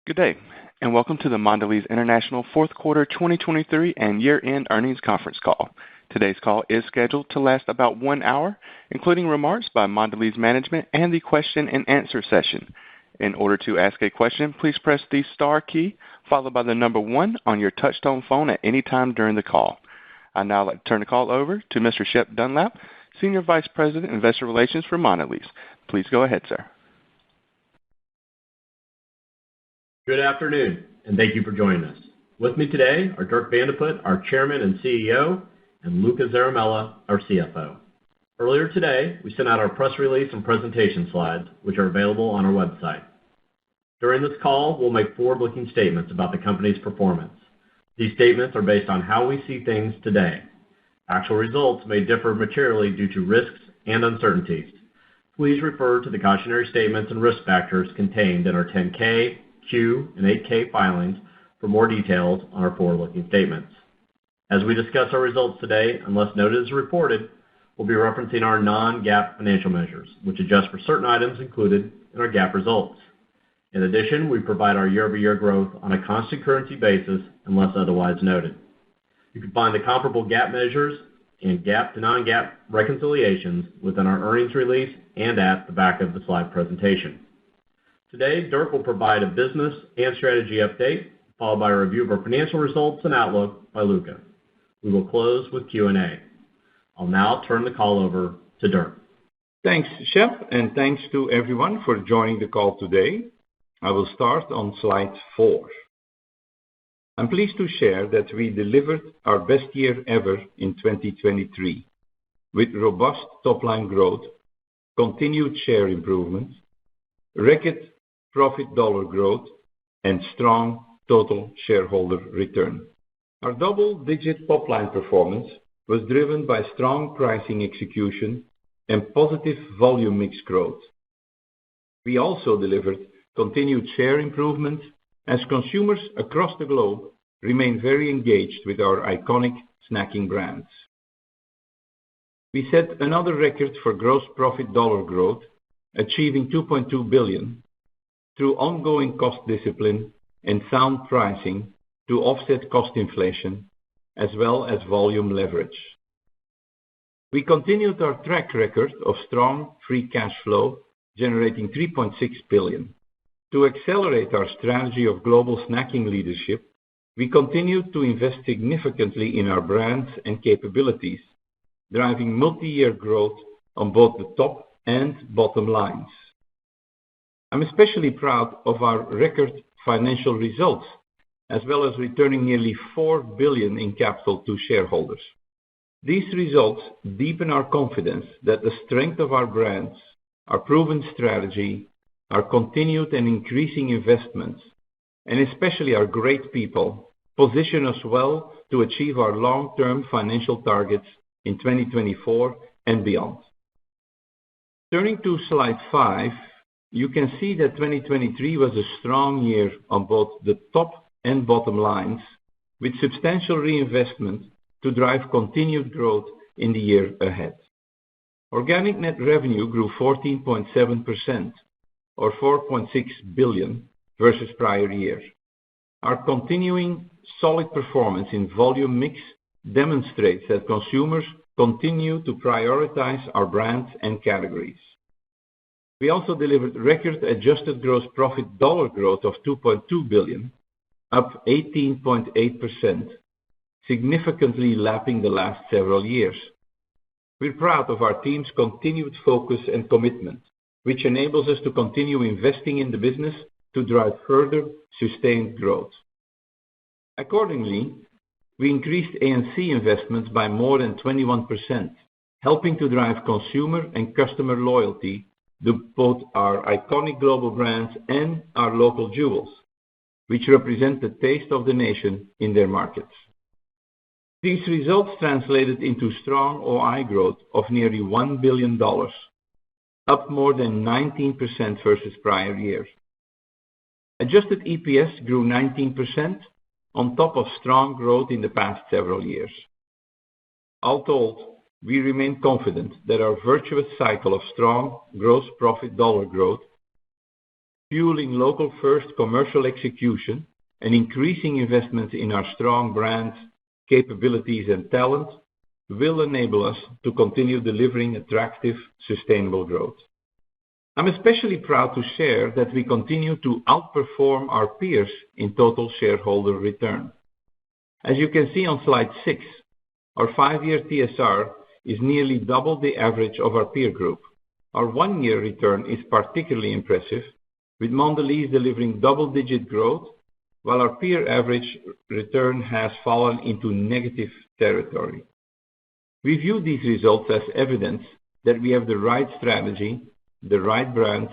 Good day, and welcome to the Mondelez International Fourth Quarter 2023 and Year-End Earnings Conference Call. Today's call is scheduled to last about 1 hour, including remarks by Mondelez management and the question-and-answer session. In order to ask a question, please press the star key followed by the number 1 on your touchtone phone at any time during the call. I'd now like to turn the call over to Mr. Shep Dunlap, Senior Vice President, Investor Relations for Mondelez. Please go ahead, sir. Good afternoon, and thank you for joining us. With me today are Dirk Van de Put, our Chairman and CEO, and Luca Zaramella, our CFO. Earlier today, we sent out our press release and presentation slides, which are available on our website. During this call, we'll make forward-looking statements about the company's performance. These statements are based on how we see things today. Actual results may differ materially due to risks and uncertainties. Please refer to the cautionary statements and risk factors contained in our 10-K, Q, and 8-K filings for more details on our forward-looking statements. As we discuss our results today, unless noted as reported, we'll be referencing our non-GAAP financial measures, which adjust for certain items included in our GAAP results. In addition, we provide our year-over-year growth on a constant currency basis unless otherwise noted. You can find the comparable GAAP measures and GAAP to non-GAAP reconciliations within our earnings release and at the back of the slide presentation. Today, Dirk will provide a business and strategy update, followed by a review of our financial results and outlook by Luca. We will close with Q&A. I'll now turn the call over to Dirk. Thanks, Shep, and thanks to everyone for joining the call today. I will start on slide 4. I'm pleased to share that we delivered our best year ever in 2023, with robust top-line growth, continued share improvements, record profit dollar growth, and strong total shareholder return. Our double-digit top-line performance was driven by strong pricing execution and positive volume mix growth. We also delivered continued share improvement as consumers across the globe remain very engaged with our iconic snacking brands. We set another record for gross profit dollar growth, achieving $2.2 billion, through ongoing cost discipline and sound pricing to offset cost inflation, as well as volume leverage. We continued our track record of strong free cash flow, generating $3.6 billion. To accelerate our strategy of global snacking leadership, we continued to invest significantly in our brands and capabilities, driving multi-year growth on both the top and bottom lines. I'm especially proud of our record financial results, as well as returning nearly $4 billion in capital to shareholders. These results deepen our confidence that the strength of our brands, our proven strategy, our continued and increasing investments, and especially our great people, position us well to achieve our long-term financial targets in 2024 and beyond. Turning to slide 5, you can see that 2023 was a strong year on both the top and bottom lines, with substantial reinvestment to drive continued growth in the year ahead. Organic net revenue grew 14.7%, or $4.6 billion, versus prior year. Our continuing solid performance in volume mix demonstrates that consumers continue to prioritize our brands and categories. We also delivered record adjusted gross profit dollar growth of $2.2 billion, up 18.8%, significantly lapping the last several years. We're proud of our team's continued focus and commitment, which enables us to continue investing in the business to drive further sustained growth. Accordingly, we increased A&C investments by more than 21%, helping to drive consumer and customer loyalty to both our iconic global brands and our local jewels, which represent the taste of the nation in their markets. These results translated into strong OI growth of nearly $1 billion, up more than 19% versus prior years. Adjusted EPS grew 19% on top of strong growth in the past several years. All told, we remain confident that our virtuous cycle of strong gross profit dollar growth, fueling local-first commercial execution and increasing investments in our strong brands, capabilities, and talent will enable us to continue delivering attractive, sustainable growth. I'm especially proud to share that we continue to outperform our peers in total shareholder return. As you can see on slide 6, our 5-year TSR is nearly double the average of our peer group. Our 1-year return is particularly impressive, with Mondelez delivering double-digit growth, while our peer average return has fallen into negative territory. We view these results as evidence that we have the right strategy, the right brands,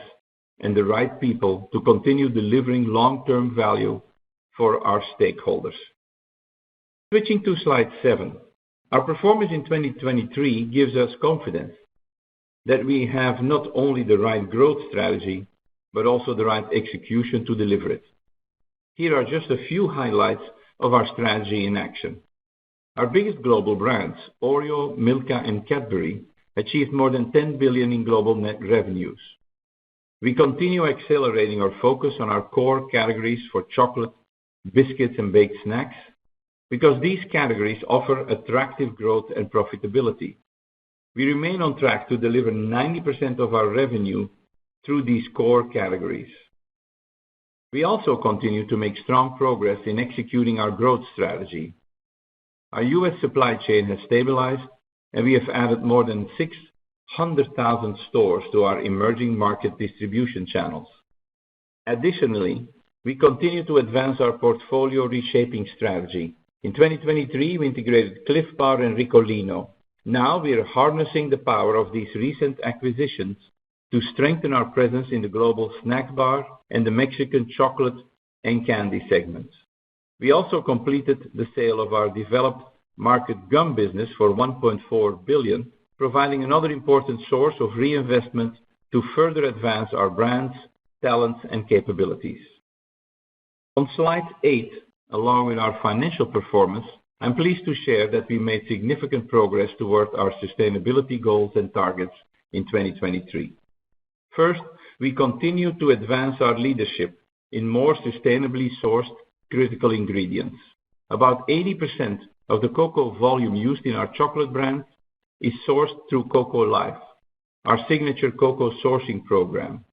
and the right people to continue delivering long-term value for our stakeholders. Switching to slide 7, our performance in 2023 gives us confidence that we have not only the right growth strategy, but also the right execution to deliver it. Here are just a few highlights of our strategy in action. Our biggest global brands, Oreo, Milka, and Cadbury, achieved more than $10 billion in global net revenues. We continue accelerating our focus on our core categories for chocolate, biscuits, and baked snacks, because these categories offer attractive growth and profitability. We remain on track to deliver 90% of our revenue through these core categories. We also continue to make strong progress in executing our growth strategy. Our U.S. supply chain has stabilized, and we have added more than 600,000 stores to our emerging market distribution channels. Additionally, we continue to advance our portfolio reshaping strategy. In 2023, we integrated Clif Bar and Ricolino. Now we are harnessing the power of these recent acquisitions to strengthen our presence in the global snack bar and the Mexican chocolate and candy segments. We also completed the sale of our developed market gum business for $1.4 billion, providing another important source of reinvestment to further advance our brands, talents, and capabilities. On slide 8, along with our financial performance, I'm pleased to share that we made significant progress toward our sustainability goals and targets in 2023. First, we continue to advance our leadership in more sustainably sourced critical ingredients. About 80% of the cocoa volume used in our chocolate brand is sourced through Cocoa Life, our signature cocoa sourcing program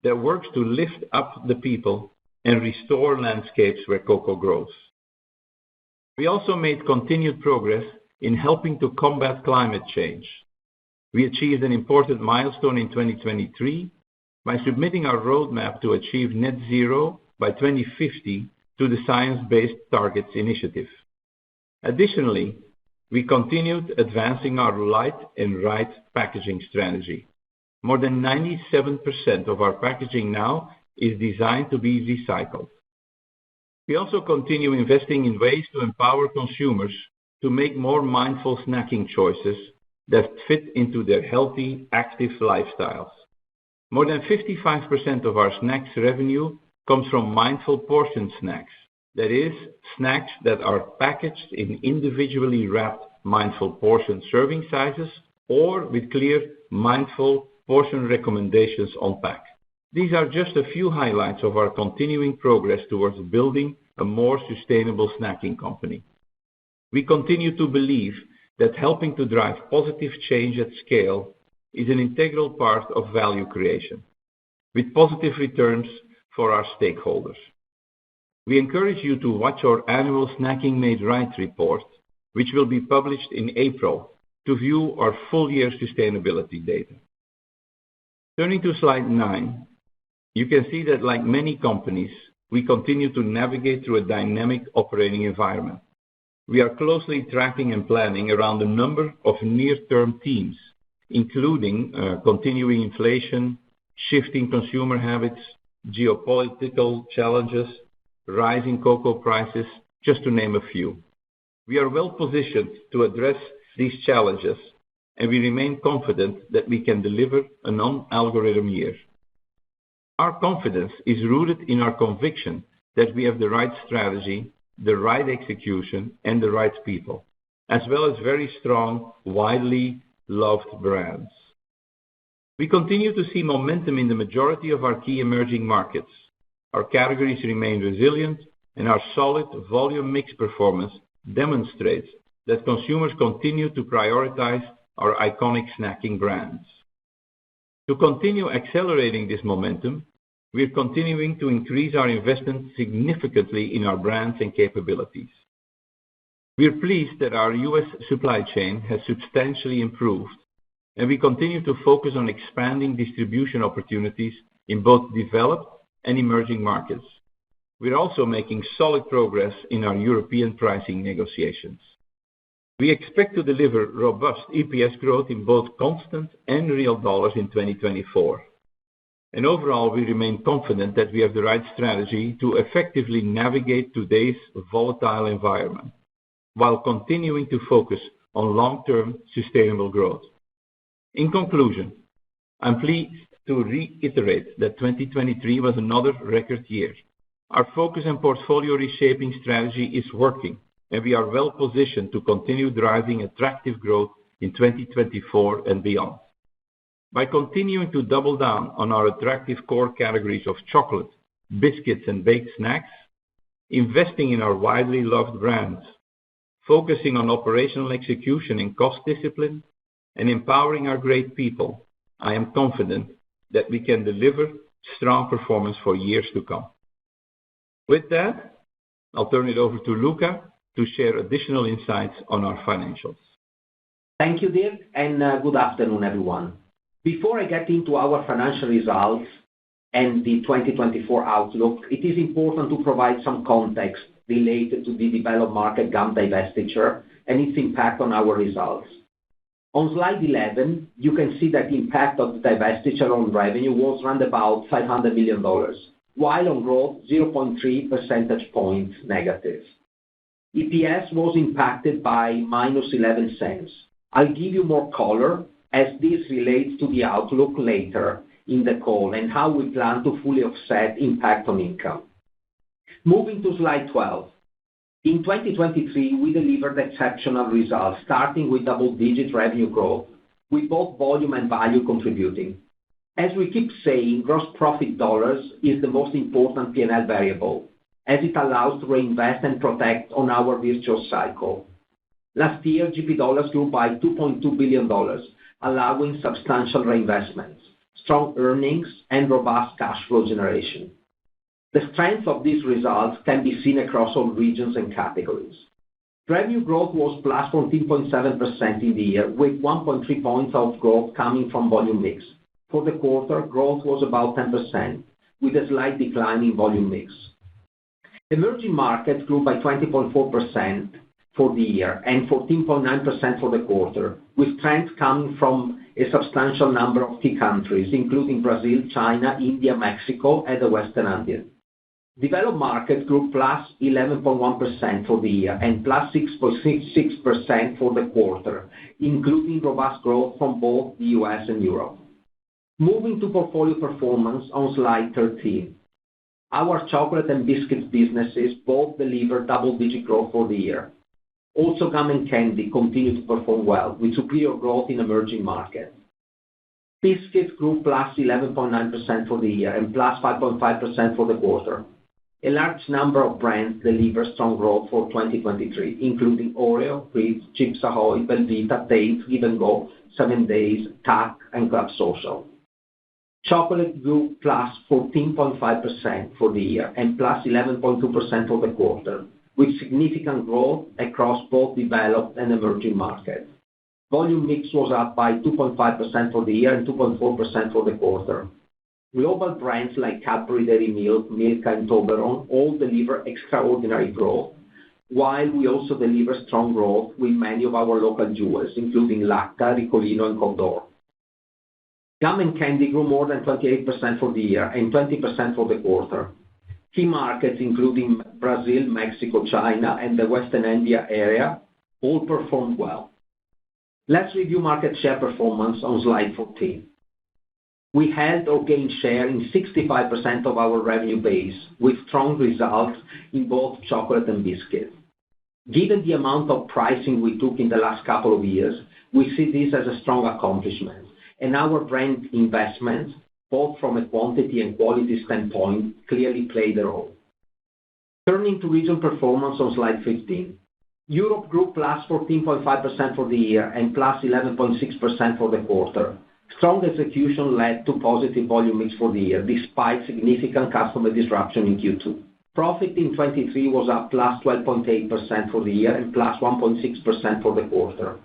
that works to lift up the people and restore landscapes where cocoa grows. We also made continued progress in helping to combat climate change. We achieved an important milestone in 2023 by submitting our roadmap to achieve net zero by 2050 to the Science Based Targets initiative. Additionally, we continued advancing our light and right packaging strategy. More than 97% of our packaging now is designed to be recycled. We also continue investing in ways to empower consumers to make more mindful snacking choices that fit into their healthy, active lifestyles. More than 55% of our snacks revenue comes from mindful portion snacks, that is, snacks that are packaged in individually wrapped mindful portion serving sizes or with clear mindful portion recommendations on pack. These are just a few highlights of our continuing progress towards building a more sustainable snacking company. We continue to believe that helping to drive positive change at scale is an integral part of value creation, with positive returns for our stakeholders. We encourage you to watch our annual Snacking Made Right report, which will be published in April, to view our full-year sustainability data. Turning to slide 9, you can see that like many companies, we continue to navigate through a dynamic operating environment. We are closely tracking and planning around a number of near-term themes, including continuing inflation, shifting consumer habits, geopolitical challenges, rising cocoa prices, just to name a few. We are well positioned to address these challenges, and we remain confident that we can deliver a non-algorithm year. Our confidence is rooted in our conviction that we have the right strategy, the right execution, and the right people, as well as very strong, widely loved brands. We continue to see momentum in the majority of our key emerging markets. Our categories remain resilient, and our solid volume mix performance demonstrates that consumers continue to prioritize our iconic snacking brands. To continue accelerating this momentum, we are continuing to increase our investment significantly in our brands and capabilities. We are pleased that our U.S. supply chain has substantially improved, and we continue to focus on expanding distribution opportunities in both developed and emerging markets. We're also making solid progress in our European pricing negotiations. We expect to deliver robust EPS growth in both constant and real dollars in 2024. And overall, we remain confident that we have the right strategy to effectively navigate today's volatile environment, while continuing to focus on long-term sustainable growth. In conclusion, I'm pleased to reiterate that 2023 was another record year. Our focus and portfolio reshaping strategy is working, and we are well positioned to continue driving attractive growth in 2024 and beyond. By continuing to double down on our attractive core categories of chocolate, biscuits, and baked snacks, investing in our widely loved brands, focusing on operational execution and cost discipline, and empowering our great people, I am confident that we can deliver strong performance for years to come. With that, I'll turn it over to Luca to share additional insights on our financials. Thank you, Dirk, and good afternoon, everyone. Before I get into our financial results and the 2024 outlook, it is important to provide some context related to the developed market gum divestiture and its impact on our results. On slide 11, you can see that the impact of the divestiture on revenue was around about $500 million, while on growth, 0.3 percentage points negative. EPS was impacted by minus 11 cents. I'll give you more color as this relates to the outlook later in the call and how we plan to fully offset impact on income. Moving to slide 12. In 2023, we delivered exceptional results, starting with double-digit revenue growth, with both volume and value contributing. As we keep saying, gross profit dollars is the most important P&L variable, as it allows to reinvest and protect on our virtuous cycle. Last year, GP dollars grew by $2.2 billion, allowing substantial reinvestments, strong earnings, and robust cash flow generation. The strength of these results can be seen across all regions and categories. Revenue growth was plus 14.7% in the year, with 1.3 points of growth coming from volume mix. For the quarter, growth was about 10%, with a slight decline in volume mix. Emerging markets grew by 20.4% for the year and 14.9% for the quarter, with strength coming from a substantial number of key countries, including Brazil, China, India, Mexico, and the Western Andean. Developed markets grew plus 11.1% for the year and plus 6.6% for the quarter, including robust growth from both the U.S. and Europe. Moving to portfolio performance on slide 13. Our chocolate and biscuits businesses both delivered double-digit growth for the year. Also, gum and candy continued to perform well, with superior growth in emerging markets. Biscuits grew plus 11.9% for the year and plus 5.5% for the quarter. A large number of brands delivered strong growth for 2023, including Oreo, Ritz, Chips Ahoy, Belvita, Tate's, Give & Go, 7 Days, TAC, and Club Social. Chocolate grew plus 14.5% for the year and plus 11.2% for the quarter, with significant growth across both developed and emerging markets. Volume mix was up by 2.5% for the year and 2.4% for the quarter. Global brands like Cadbury Dairy Milk, Milka, and Toblerone all deliver extraordinary growth, while we also deliver strong growth with many of our local jewels, including Lacta, Ricolino, and Condor. Gum and candy grew more than 28% for the year and 20% for the quarter. Key markets, including Brazil, Mexico, China, and the Western India area, all performed well. Let's review market share performance on slide 14. We held or gained share in 65% of our revenue base, with strong results in both chocolate and biscuits. Given the amount of pricing we took in the last couple of years, we see this as a strong accomplishment, and our brand investments, both from a quantity and quality standpoint, clearly played a role. Turning to regional performance on slide 15. Europe grew +14.5% for the year and +11.6% for the quarter. Strong execution led to positive volume mix for the year, despite significant customer disruption in Q2. Profit in 2023 was up +12.8% for the year and +1.6% for the quarter.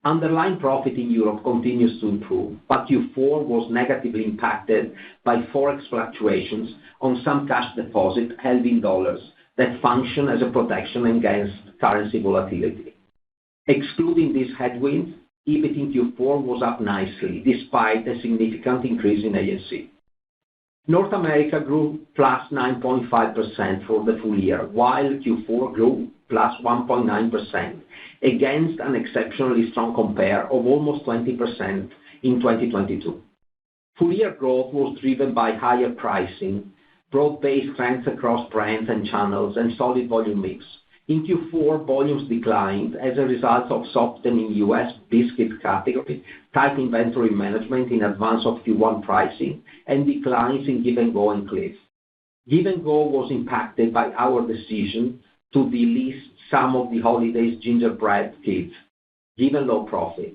Underlying profit in Europe continues to improve, but Q4 was negatively impacted by Forex fluctuations on some cash deposits held in dollars that function as a protection against currency volatility. Excluding these headwinds, EBIT in Q4 was up nicely, despite a significant increase in A&C. North America grew +9.5% for the full year, while Q4 grew +1.9%, against an exceptionally strong compare of almost 20% in 2022. Full year growth was driven by higher pricing, broad-based strength across brands and channels, and solid volume mix. In Q4, volumes declined as a result of softening U.S. biscuit category, tight inventory management in advance of Q1 pricing, and declines in Give & Go and Clif. Give & Go was impacted by our decision to delist some of the holidays gingerbread kits, given low profit.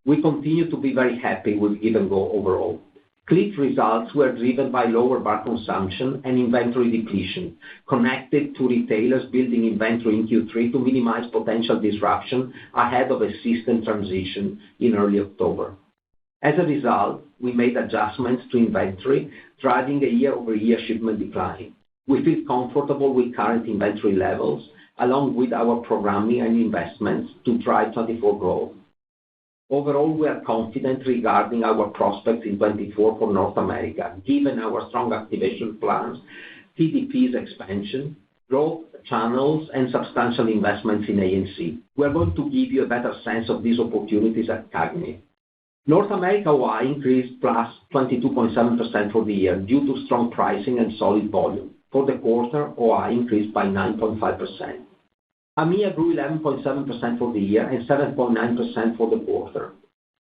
We continue to be very happy with Give & Go overall. Clif results were driven by lower bar consumption and inventory depletion, connected to retailers building inventory in Q3 to minimize potential disruption ahead of a system transition in early October. As a result, we made adjustments to inventory, driving a year-over-year shipment decline. We feel comfortable with current inventory levels, along with our programming and investments to drive 2024 growth. Overall, we are confident regarding our prospects in 2024 for North America, given our strong activation plans, TDP's expansion, growth channels, and substantial investments in A&C. We are going to give you a better sense of these opportunities at CAGNY. North America OI increased +22.7% for the year due to strong pricing and solid volume. For the quarter, OI increased by 9.5%. AMEA grew 11.7% for the year and 7.9% for the quarter.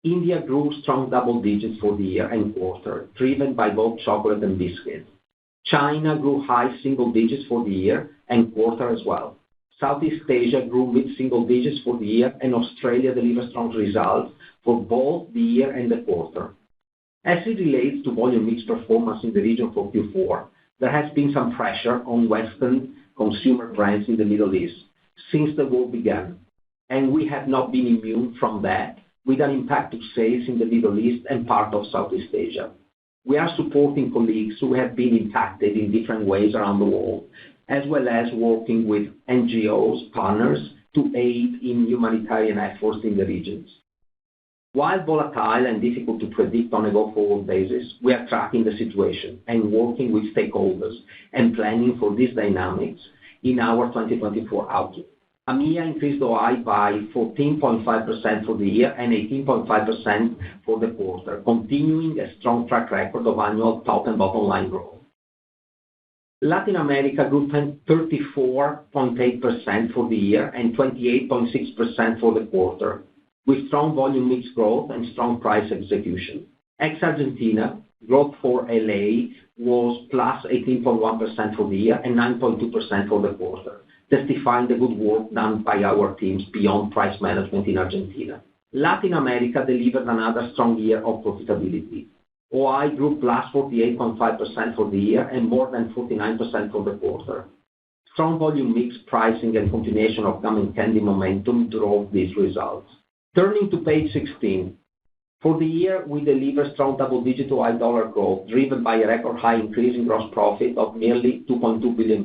India grew strong double digits for the year and quarter, driven by both chocolate and biscuits. China grew high single digits for the year and quarter as well. Southeast Asia grew mid-single digits for the year, and Australia delivered strong results for both the year and the quarter. As it relates to volume mix performance in the region for Q4, there has been some pressure on Western consumer brands in the Middle East since the war began, and we have not been immune from that, with an impact to sales in the Middle East and part of Southeast Asia. We are supporting colleagues who have been impacted in different ways around the world, as well as working with NGOs partners to aid in humanitarian efforts in the regions. While volatile and difficult to predict on a go-forward basis, we are tracking the situation and working with stakeholders and planning for these dynamics in our 2024 outlook. AMEA increased OI by 14.5% for the year and 18.5% for the quarter, continuing a strong track record of annual top and bottom line growth. Latin America grew 34.8% for the year and 28.6% for the quarter, with strong volume mix growth and strong price execution. Ex-Argentina, growth for LA was +18.1% for the year and 9.2% for the quarter, testifying the good work done by our teams beyond price management in Argentina. Latin America delivered another strong year of profitability. OI grew +48.5% for the year and more than 49% for the quarter. Strong volume mix, pricing, and continuation of gum and candy momentum drove these results. Turning to page 16. For the year, we delivered strong double-digit OI dollar growth, driven by a record high increase in gross profit of nearly $2.2 billion.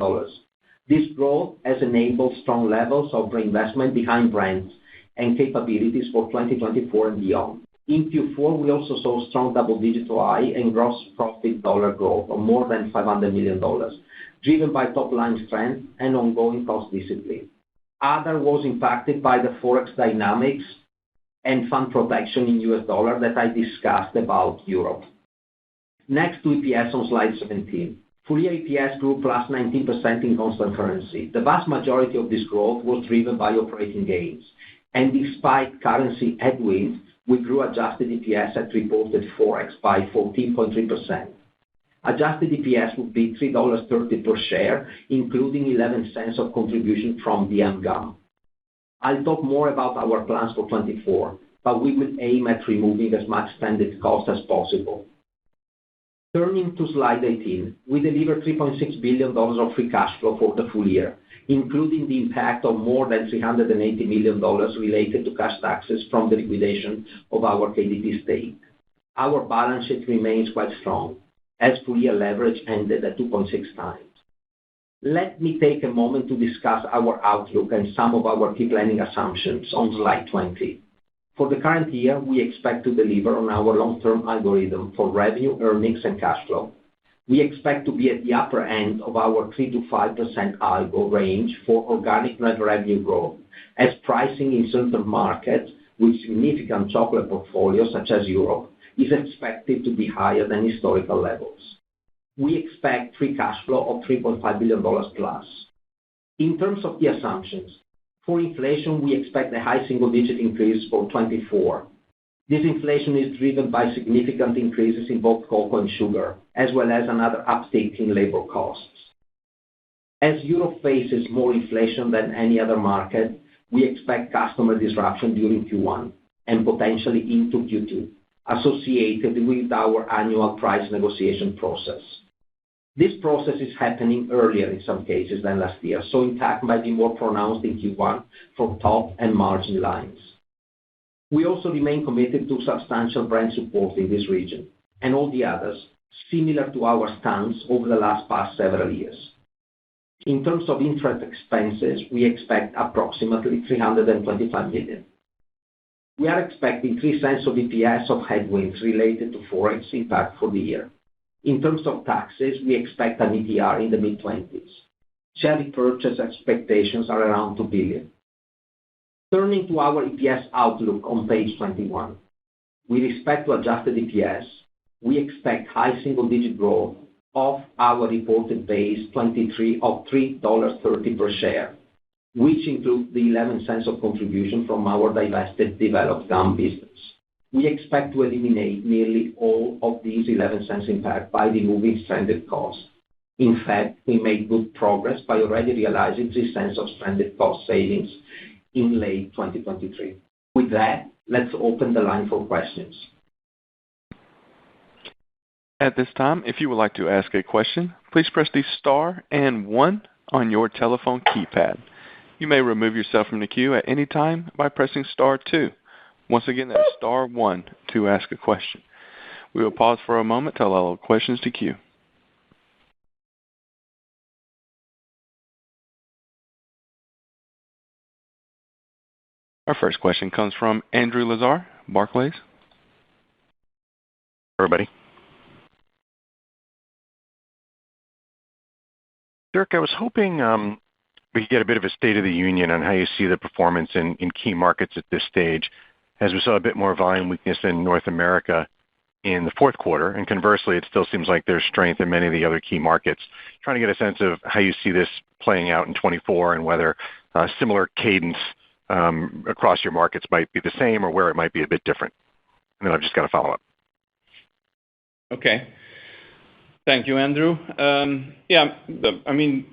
This growth has enabled strong levels of reinvestment behind brands and capabilities for 2024 and beyond. In Q4, we also saw strong double-digit OI and gross profit dollar growth of more than $500 million, driven by top-line strength and ongoing cost discipline. Other was impacted by the Forex dynamics and fund protection in US dollar that I discussed about Europe. Next to EPS on slide 17. Full year EPS grew +19% in constant currency. The vast majority of this growth was driven by operating gains, and despite currency headwinds, We grew adjusted EPS at reported Forex by 14.3%. Adjusted EPS would be $3.30 per share, including 11 cents of contribution from DM Gum. I'll talk more about our plans for 2024, but we will aim at removing as much stranded cost as possible. Turning to slide 18, we delivered $3.6 billion of free cash flow for the full year, including the impact of more than $380 million related to cash taxes from the liquidation of our KDP stake. Our balance sheet remains quite strong, as full-year leverage ended at 2.6 times. Let me take a moment to discuss our outlook and some of our key planning assumptions on slide 20. For the current year, we expect to deliver on our long-term algorithm for revenue, earnings, and cash flow. We expect to be at the upper end of our 3-5% algo range for organic net revenue growth, as pricing in certain markets with significant chocolate portfolios, such as Europe, is expected to be higher than historical levels. We expect free cash flow of $3.5 billion plus. In terms of the assumptions, for inflation, we expect a high single-digit increase for 2024. This inflation is driven by significant increases in both cocoa and sugar, as well as another uptick in labor costs. As Europe faces more inflation than any other market, we expect customer disruption during Q1 and potentially into Q2, associated with our annual price negotiation process. This process is happening earlier in some cases than last year, so impact might be more pronounced in Q1 for top and margin lines. We also remain committed to substantial brand support in this region and all the others, similar to our stance over the past several years. In terms of interest expenses, we expect approximately $325 million. We are expecting 3 cents of EPS of headwinds related to Forex impact for the year. In terms of taxes, we expect an ETR in the mid-20s. Share repurchase expectations are around $2 billion. Turning to our EPS outlook on page 21. With respect to adjusted EPS, we expect high single-digit growth of our reported base 23 of $3.30 per share, which includes the 11 cents of contribution from our divested developed gum business. We expect to eliminate nearly all of these 11 cents impact by removing stranded costs. In fact, we made good progress by already realizing 3 cents of stranded cost savings in late 2023. With that, let's open the line for questions. At this time, if you would like to ask a question, please press the star and 1 on your telephone keypad. You may remove yourself from the queue at any time by pressing star 2. Once again, that's star 1 to ask a question. We will pause for a moment to allow questions to queue. Our first question comes from Andrew Lazar, Barclays. Everybody. Dirk, I was hoping we could get a bit of a state of the union on how you see the performance in key markets at this stage, as we saw a bit more volume weakness in North America in the fourth quarter, and conversely, it still seems like there's strength in many of the other key markets. Trying to get a sense of how you see this playing out in 2024 and whether similar cadence across your markets might be the same or where it might be a bit different. And then I've just got a follow-up. Okay. Thank you, Andrew. I mean,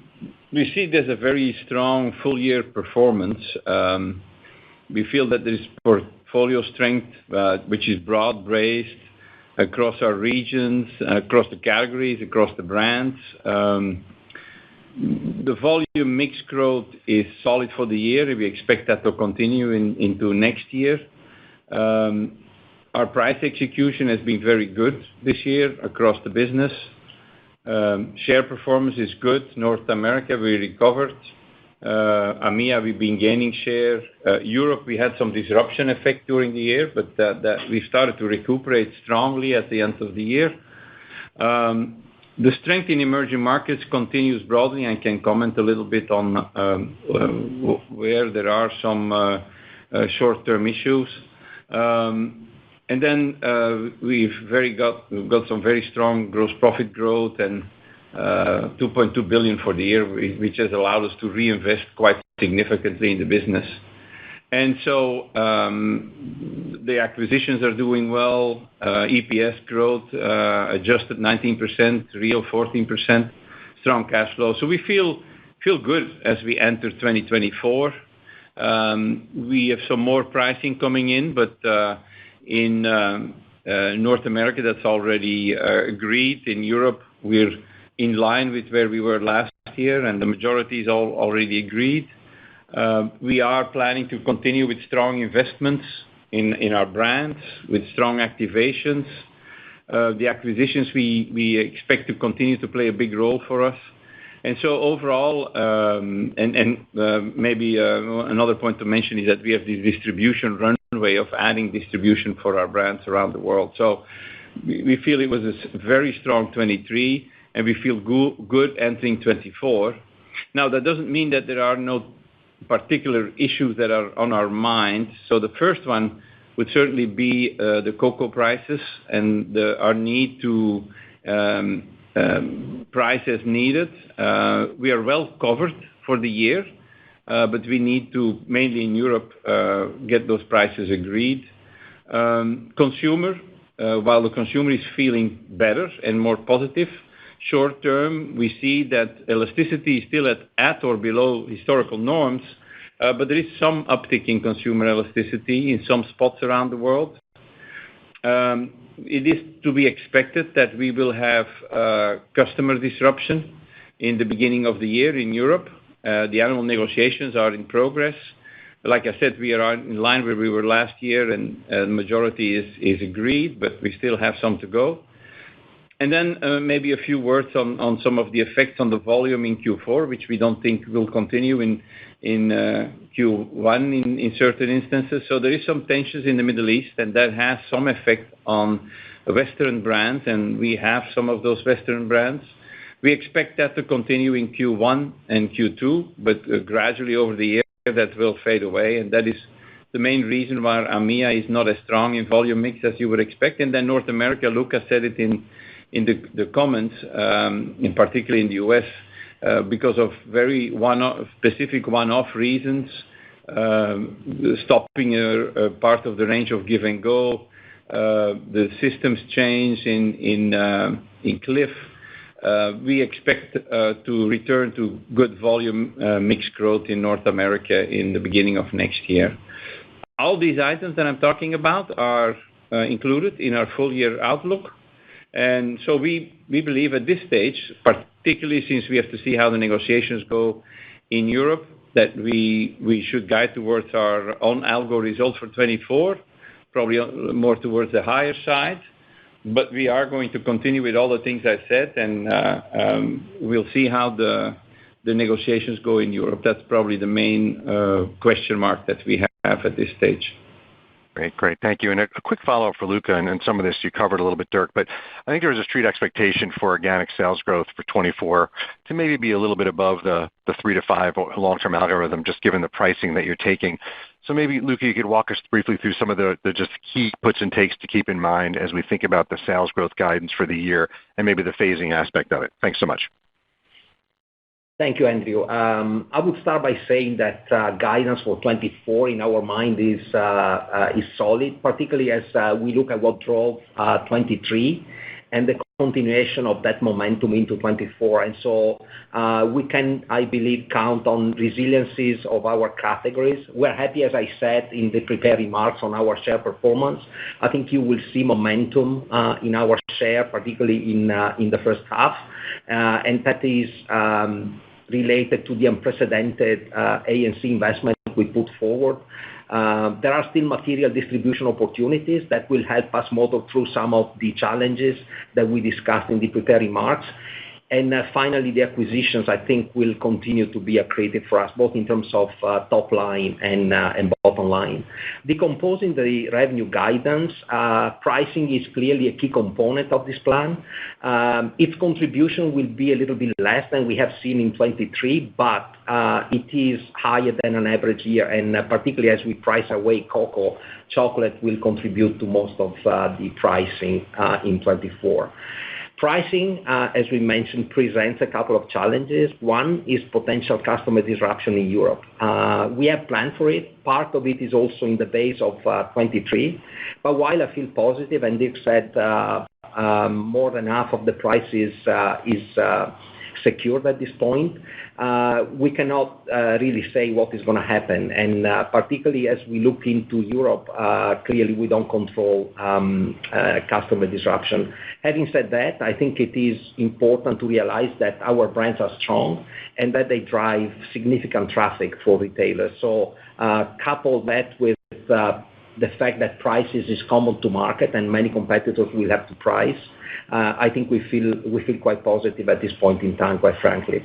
we see there's a very strong full-year performance. We feel that there is portfolio strength, which is broad-based across our regions, across the categories, across the brands. The volume mix growth is solid for the year. We expect that to continue into next year. Our price execution has been very good this year across the business. Share performance is good. North America, we recovered. EMEA, we've been gaining share. Europe, we had some disruption effect during the year, but that we started to recuperate strongly at the end of the year. The strength in emerging markets continues broadly. I can comment a little bit on where there are some short-term issues. And then we've got some very strong gross profit growth and $2.2 billion for the year, which has allowed us to reinvest quite significantly in the business. And so the acquisitions are doing well. EPS growth, adjusted 19%, real 14%, strong cash flow. So we feel good as we enter 2024. We have some more pricing coming in, but in North America, that's already agreed. In Europe, we're in line with where we were last year, and the majority is already agreed. We are planning to continue with strong investments in our brands, with strong activations. The acquisitions we expect to continue to play a big role for us. And so overall, maybe another point to mention is that we have this distribution runway of adding distribution for our brands around the world. So we feel it was a very strong 23, and we feel good entering 24. Now, that doesn't mean that there are no particular issues that are on our mind. So the first one would certainly be the cocoa prices and our need to price as needed. We are well covered for the year, but we need to, mainly in Europe, get those prices agreed. Consumer, while the consumer is feeling better and more positive, short term, we see that elasticity is still at or below historical norms, but there is some uptick in consumer elasticity in some spots around the world. It is to be expected that we will have customer disruption in the beginning of the year in Europe. The annual negotiations are in progress. Like I said, we are in line where we were last year, and the majority is agreed, but we still have some to go. And then maybe a few words on some of the effects on the volume in Q4, which we don't think will continue in Q1 in certain instances. So there is some tensions in the Middle East, and that has some effect on Western brands, and we have some of those Western brands. We expect that to continue in Q1 and Q2, but gradually over the year that will fade away, and that is the main reason why AMEA is not as strong in volume mix as you would expect. And then North America, Luca said it in the comments, in particular in the U.S., because of very specific one-off reasons, stopping a part of the range of Give and Go, the systems change in Cliff. We expect to return to good volume mix growth in North America in the beginning of next year. All these items that I'm talking about are included in our full year outlook. And so we believe at this stage, particularly since we have to see how the negotiations go in Europe, that we should guide towards our own algo results for 24, probably more towards the higher side. But we are going to continue with all the things I said, and we'll see how the negotiations go in Europe. That's probably the main question mark that we have at this stage. Great. Thank you. And a quick follow-up for Luca, and some of this you covered a little bit, Dirk, but I think there was a street expectation for organic sales growth for 24 to maybe be a little bit above the 3 to 5 long-term algorithm, just given the pricing that you're taking. So maybe, Luca, you could walk us briefly through some of the just key puts and takes to keep in mind as we think about the sales growth guidance for the year and maybe the phasing aspect of it. Thanks so much. Thank you, Andrew. I would start by saying that guidance for 24 in our mind is solid, particularly as we look at what drove 23 and the continuation of that momentum into 24. And so we can, I believe, count on resiliencies of our categories. We're happy, as I said, in the prepared remarks on our share performance. I think you will see momentum in our share, particularly in the first half. And that is related to the unprecedented A&C investment we put forward. There are still material distribution opportunities that will help us motor through some of the challenges that we discussed in the prepared remarks. And finally, the acquisitions, I think, will continue to be accretive for us, both in terms of top line and bottom line. Decomposing the revenue guidance, pricing is clearly a key component of this plan. Its contribution will be a little bit less than we have seen in 23, but it is higher than an average year, and particularly as we price away cocoa, chocolate will contribute to most of the pricing in 24. Pricing, as we mentioned, presents a couple of challenges. One is potential customer disruption in Europe. We have planned for it. Part of it is also in the base of 23. But while I feel positive, and Dirk said more than half of the price is secured at this point, we cannot really say what is going to happen. And particularly as we look into Europe, clearly we don't control customer disruption. Having said that, I think it is important to realize that our brands are strong and that they drive significant traffic for retailers. So couple that with the fact that prices is common to market and many competitors will have to price, I think we feel quite positive at this point in time, quite frankly.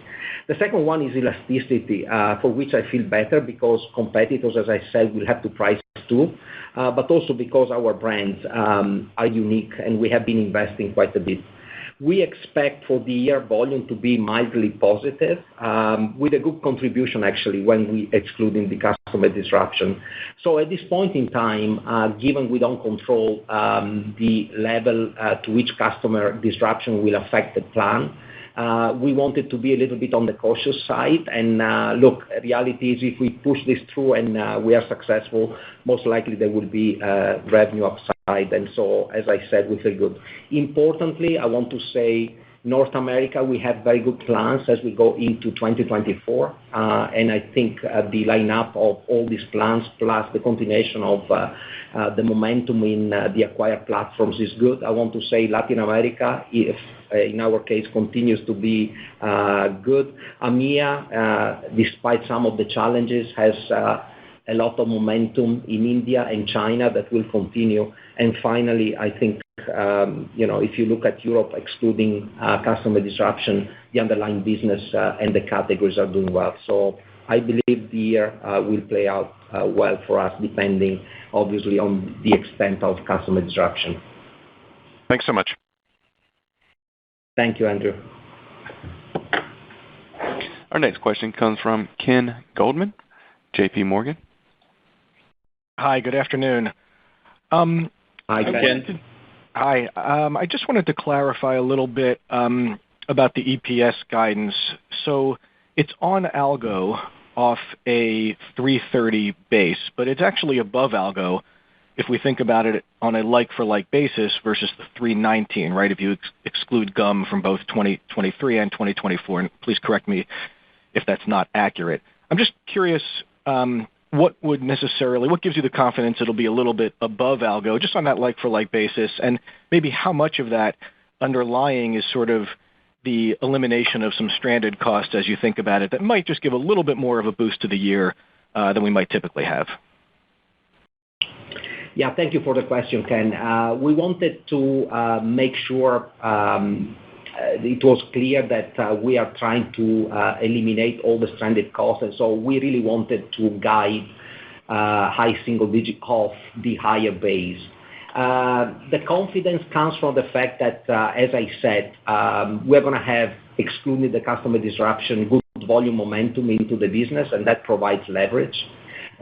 The second one is elasticity, for which I feel better because competitors, as I said, will have to price too, but also because our brands are unique and we have been investing quite a bit. We expect for the year volume to be mildly positive, with a good contribution actually when we excluding the customer disruption. So at this point in time, given we don't control the level to which customer disruption will affect the plan, we wanted to be a little bit on the cautious side. And look, reality is if we push this through and we are successful, most likely there will be revenue upside. And so, as I said, we feel good. Importantly, I want to say North America, we have very good plans as we go into 2024. And I think the lineup of all these plans plus the continuation of the momentum in the acquired platforms is good. I want to say Latin America, if in our case, continues to be good. EMEA, despite some of the challenges, has a lot of momentum in India and China that will continue. And finally, I think, if you look at Europe, excluding customer disruption, the underlying business and the categories are doing well. So I believe the year will play out well for us, depending obviously on the extent of customer disruption. Thanks so much. Thank you, Andrew. Our next question comes from Ken Goldman, J.P. Morgan. Hi, good afternoon. Hi, Ken. Hi. I just wanted to clarify a little bit about the EPS guidance. So it's on algo off a 330 base, but it's actually above algo if we think about it on a like-for-like basis versus the 319, right? If you exclude gum from both 2023 and 2024, and please correct me if that's not accurate. I'm just curious, what gives you the confidence it'll be a little bit above algo, just on that like-for-like basis, and maybe how much of that underlying is sort of the elimination of some stranded costs as you think about it that might just give a little bit more of a boost to the year than we might typically have? Yeah, thank you for the question, Ken. We wanted to make sure it was clear that we are trying to eliminate all the stranded costs, and so we really wanted to guide high single-digit off the higher base. The confidence comes from the fact that, as I said, we're going to have, excluding the customer disruption, good volume momentum into the business, and that provides leverage.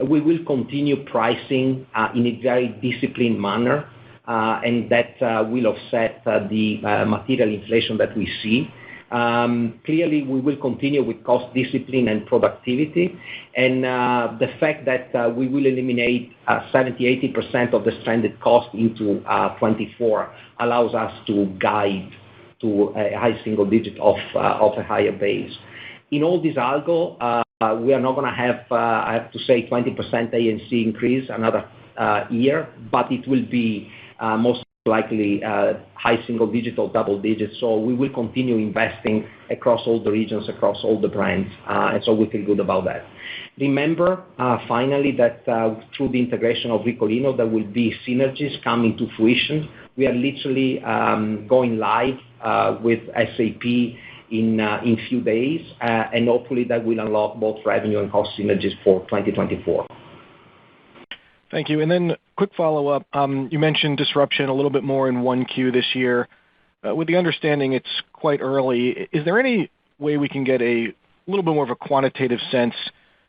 We will continue pricing in a very disciplined manner, and that will offset the material inflation that we see. Clearly, we will continue with cost discipline and productivity, and the fact that we will eliminate 70-80% of the stranded cost into 24 allows us to guide to a high single digit of a higher base. In all this algo, we are not going to have, I have to say, 20% A&C increase another year, but it will be most likely high single digit or double digits. So we will continue investing across all the regions, across all the brands, and so we feel good about that. Remember, finally, that through the integration of Ricolino, there will be synergies coming to fruition. We are literally going live with SAP in few days, and hopefully that will unlock both revenue and cost synergies for 2024. Thank you. And then quick follow-up. You mentioned disruption a little bit more in 1Q this year. With the understanding it's quite early, is there any way we can get a little bit more of a quantitative sense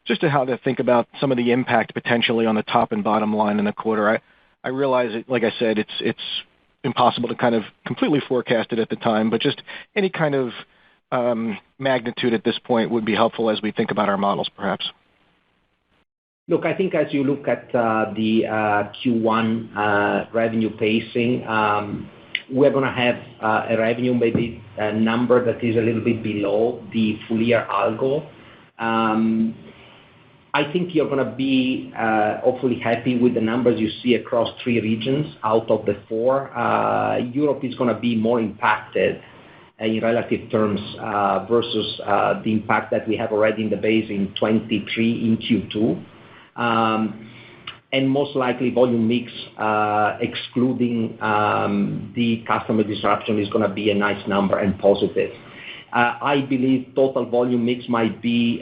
just to how to think about some of the impact potentially on the top and bottom line in the quarter? I realize it, like I said, it's impossible to kind of completely forecast it at the time, but just any kind of magnitude at this point would be helpful as we think about our models, perhaps. Look, I think as you look at the Q1 revenue pacing, we're going to have a revenue maybe a number that is a little bit below the full year algo. I think you're going to be hopefully happy with the numbers you see across 3 regions out of the 4. Europe is going to be more impacted in relative terms versus the impact that we have already in the base in 23 in Q2. And most likely volume mix, excluding the customer disruption, is going to be a nice number and positive. I believe total volume mix might be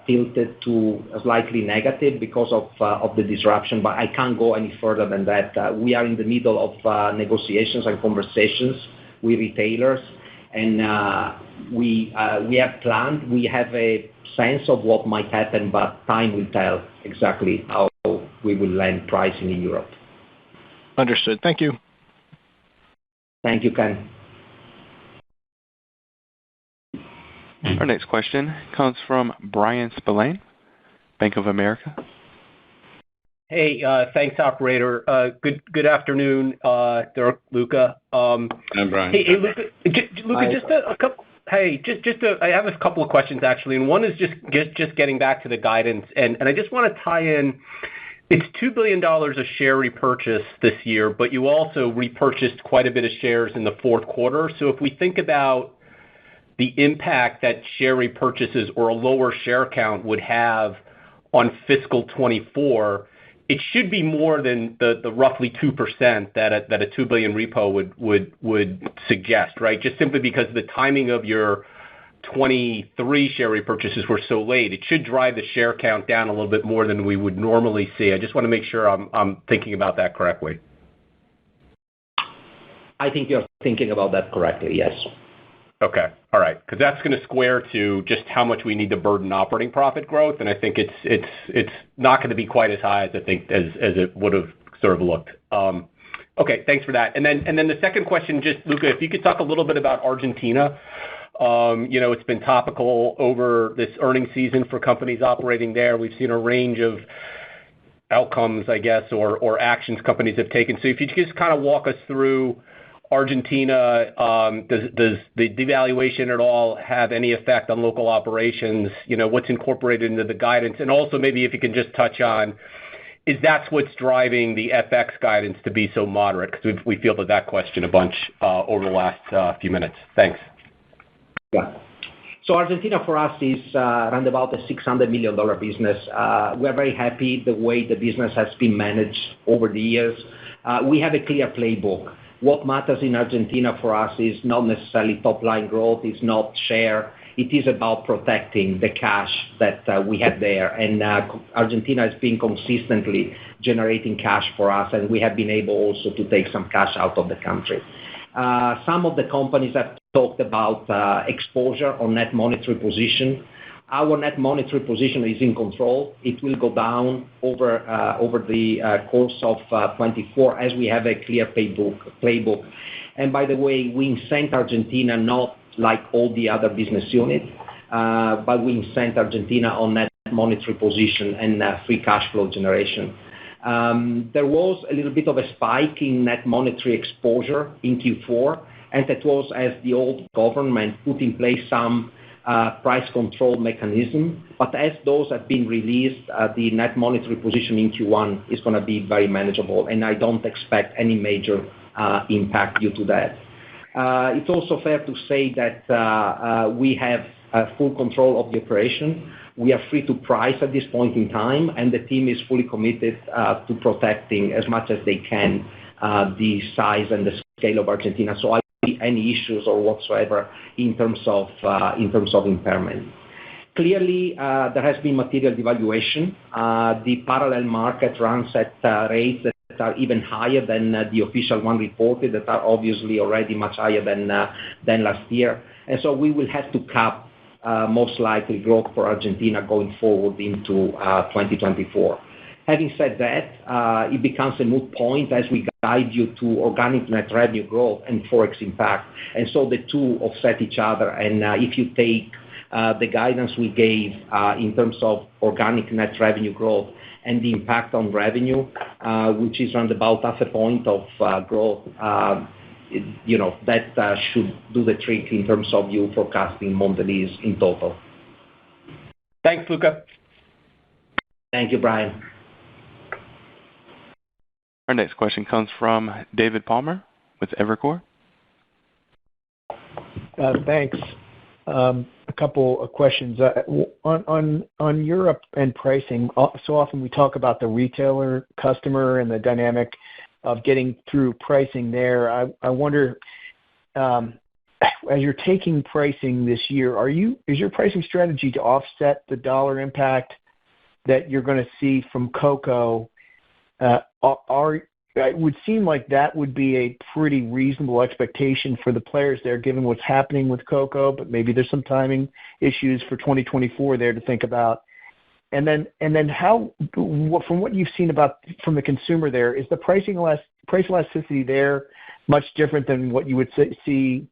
tilted to slightly negative because of the disruption, but I can't go any further than that. We are in the middle of negotiations and conversations with retailers, and we have planned. We have a sense of what might happen, but time will tell exactly how we will land pricing in Europe. Understood. Thank you. Thank you, Ken. Our next question comes from Bryan Spillane, Bank of America. Hey, thanks, operator. Good afternoon, Dirk, Luca. Hi, Brian. Hey, Luca, just a couple. Hey, I have a couple of questions actually, and one is just getting back to the guidance, and I just want to tie in. It's $2 billion of share repurchase this year, but you also repurchased quite a bit of shares in the fourth quarter. So if we think about the impact that share repurchases or a lower share count would have on fiscal 24, it should be more than the roughly 2% that a $2 billion repo would suggest, right? Just simply because the timing of your 23 share repurchases were so late, it should drive the share count down a little bit more than we would normally see. I just want to make sure I'm thinking about that correctly. I think you're thinking about that correctly, yes. Okay. All right. Because that's going to square to just how much we need to burden operating profit growth, and I think it's not going to be quite as high as I think as it would have sort of looked. Okay, thanks for that. And then the second question, just Luca, if you could talk a little bit about Argentina. It's been topical over this earnings season for companies operating there. We've seen a range of outcomes, I guess, or actions companies have taken. So if you just kind of walk us through Argentina, does the devaluation at all have any effect on local operations? What's incorporated into the guidance? And also maybe if you can just touch on, is that what's driving the FX guidance to be so moderate? Because we fielded that question a bunch over the last few minutes. Thanks. Yeah. So Argentina for us is around about a $600 million business. We're very happy the way the business has been managed over the years. We have a clear playbook. What matters in Argentina for us is not necessarily top-line growth, it's not share. It is about protecting the cash that we have there. And Argentina has been consistently generating cash for us, and we have been able also to take some cash out of the country. Some of the companies have talked about exposure on net monetary position. Our net monetary position is in control. It will go down over the course of 24 as we have a clear playbook. And by the way, we incent Argentina not like all the other business units, but we incent Argentina on net monetary position and free cash flow generation. There was a little bit of a spike in net monetary exposure in Q4, and that was as the old government put in place some price control mechanism. But as those have been released, the net monetary position in Q1 is going to be very manageable, and I don't expect any major impact due to that. It's also fair to say that we have full control of the operation. We are free to price at this point in time, and the team is fully committed to protecting as much as they can the size and the scale of Argentina. So I don't see any issues or whatsoever in terms of impairment. Clearly, there has been material devaluation. The parallel market runs at rates that are even higher than the official one reported, that are obviously already much higher than last year. And so we will have to cap most likely growth for Argentina going forward into 2024. Having said that, it becomes a moot point as we guide you to organic net revenue growth and Forex impact. And so the two offset each other. And if you take the guidance we gave in terms of organic net revenue growth and the impact on revenue, which is around about 0.5 point of growth, that should do the trick in terms of you forecasting Mondelez in total. Thanks, Luca. Thank you, Brian. Our next question comes from David Palmer with Evercore. Thanks. A couple of questions. On Europe and pricing, so often we talk about the retailer customer and the dynamic of getting through pricing there. I wonder, as you're taking pricing this year, is your pricing strategy to offset the dollar impact that you're going to see from cocoa? It would seem like that would be a pretty reasonable expectation for the players there, given what's happening with cocoa, but maybe there's some timing issues for 2024 there to think about. And then how, from what you've seen from the consumer there, is the price elasticity there much different than what you would see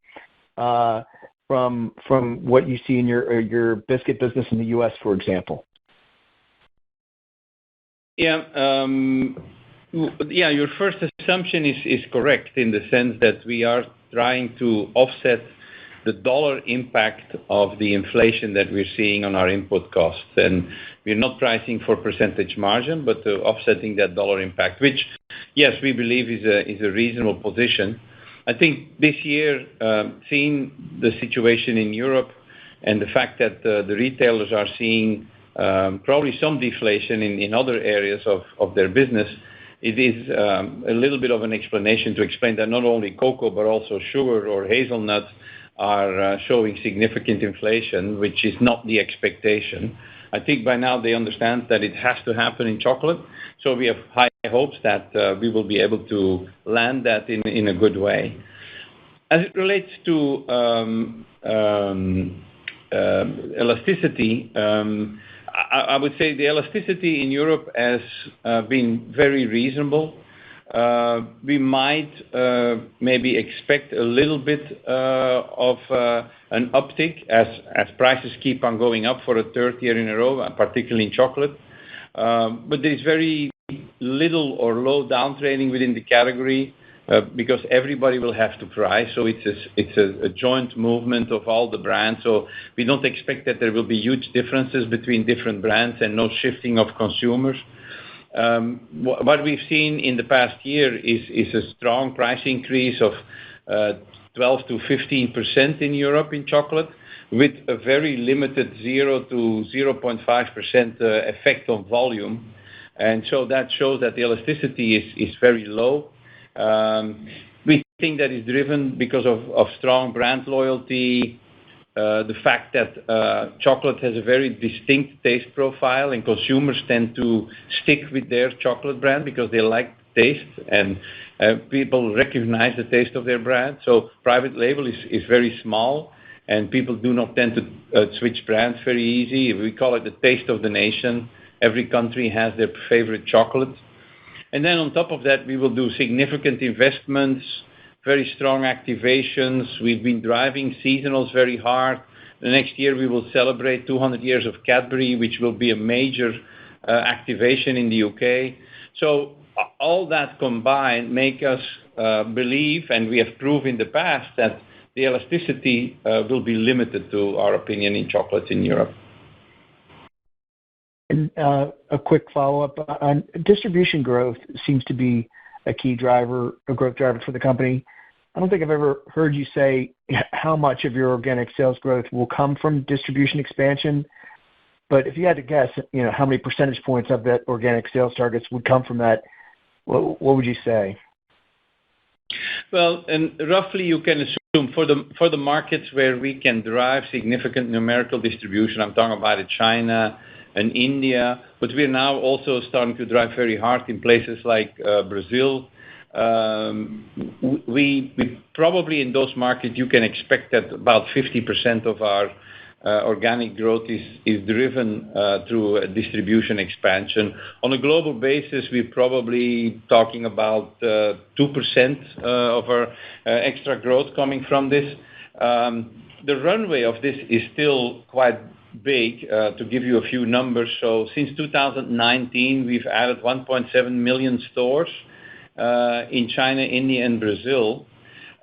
from what you see in your biscuit business in the U.S., for example? Yeah, your first assumption is correct in the sense that we are trying to offset the dollar impact of the inflation that we're seeing on our input costs. And we're not pricing for percentage margin, but offsetting that dollar impact, which, yes, we believe is a reasonable position. I think this year, seeing the situation in Europe and the fact that the retailers are seeing probably some deflation in other areas of their business, it is a little bit of an explanation to explain that not only cocoa but also sugar or hazelnuts are showing significant inflation, which is not the expectation. I think by now they understand that it has to happen in chocolate, so we have high hopes that we will be able to land that in a good way. As it relates to elasticity, I would say the elasticity in Europe has been very reasonable. We might maybe expect a little bit of an uptick as prices keep on going up for a third year in a row, particularly in chocolate. But there's very little or low down trading within the category because everybody will have to price. So it's a joint movement of all the brands. So we don't expect that there will be huge differences between different brands and no shifting of consumers. What we've seen in the past year is a strong price increase of 12 to 15% in Europe in chocolate, with a very limited 0 to 0.5% effect on volume. And so that shows that the elasticity is very low. We think that is driven because of strong brand loyalty, the fact that chocolate has a very distinct taste profile, and consumers tend to stick with their chocolate brand because they like the taste, and people recognize the taste of their brand. So private label is very small, and people do not tend to switch brands very easy. We call it the taste of the nation. Every country has their favorite chocolate. And then on top of that, we will do significant investments, very strong activations. We've been driving seasonals very hard. The next year, we will celebrate 200 years of Cadbury, which will be a major activation in the UK. So all that combined make us believe, and we have proved in the past, that the elasticity will be limited, to our opinion, in chocolates in Europe. And a quick follow-up on distribution growth seems to be a key driver, a growth driver for the company. I don't think I've ever heard you say how much of your organic sales growth will come from distribution expansion. But if you had to guess, how many percentage points of that organic sales targets would come from that, what would you say? Well, and roughly you can assume for the markets where we can drive significant numerical distribution, I'm talking about China and India, but we're now also starting to drive very hard in places like Brazil. We probably in those markets, you can expect that about 50% of our organic growth is driven through distribution expansion. On a global basis, we're probably talking about 2% of our extra growth coming from this. The runway of this is still quite big. To give you a few numbers, so since 2019, we've added 1.7 million stores in China, India, and Brazil.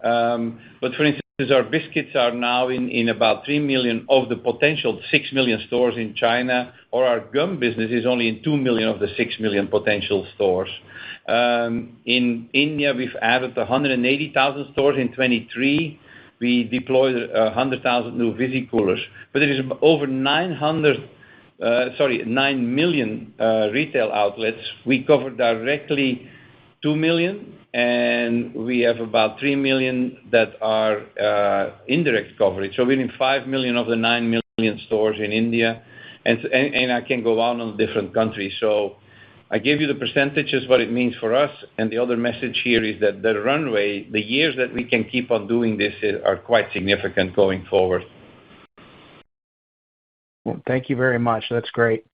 But for instance, our biscuits are now in about 3 million of the potential 6 million stores in China, or our gum business is only in 2 million of the 6 million potential stores. In India, we've added 180,000 stores in 2023. We deployed 100,000 new Visi-coolers. But there is over 9 million retail outlets. We cover directly 2 million, and we have about 3 million that are indirect coverage. So we're in 5 million of the 9 million stores in India, and I can go on different countries. So I gave you the percentages, what it means for us, and the other message here is that the runway, the years that we can keep on doing this are quite significant going forward. Well, thank you very much. That's great.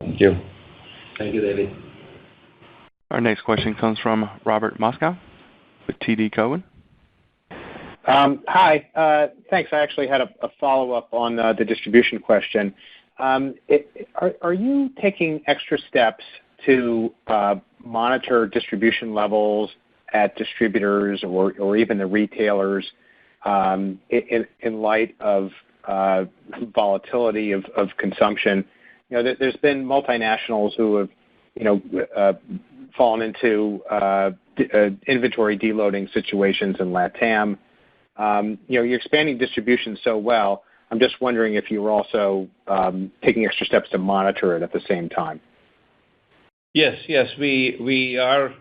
Thank you. Thank you, David. Our next question comes from Robert Moskow with TD Cowen. Hi. Thanks. I actually had a follow-up on the distribution question. Are you taking extra steps to monitor distribution levels at distributors or even the retailers in light of volatility of consumption? You know, there's been multinationals who have, fallen into inventory deloading situations in LATAM. You're expanding distribution so well. I'm just wondering if you were also taking extra steps to monitor it at the same time. Yes, we are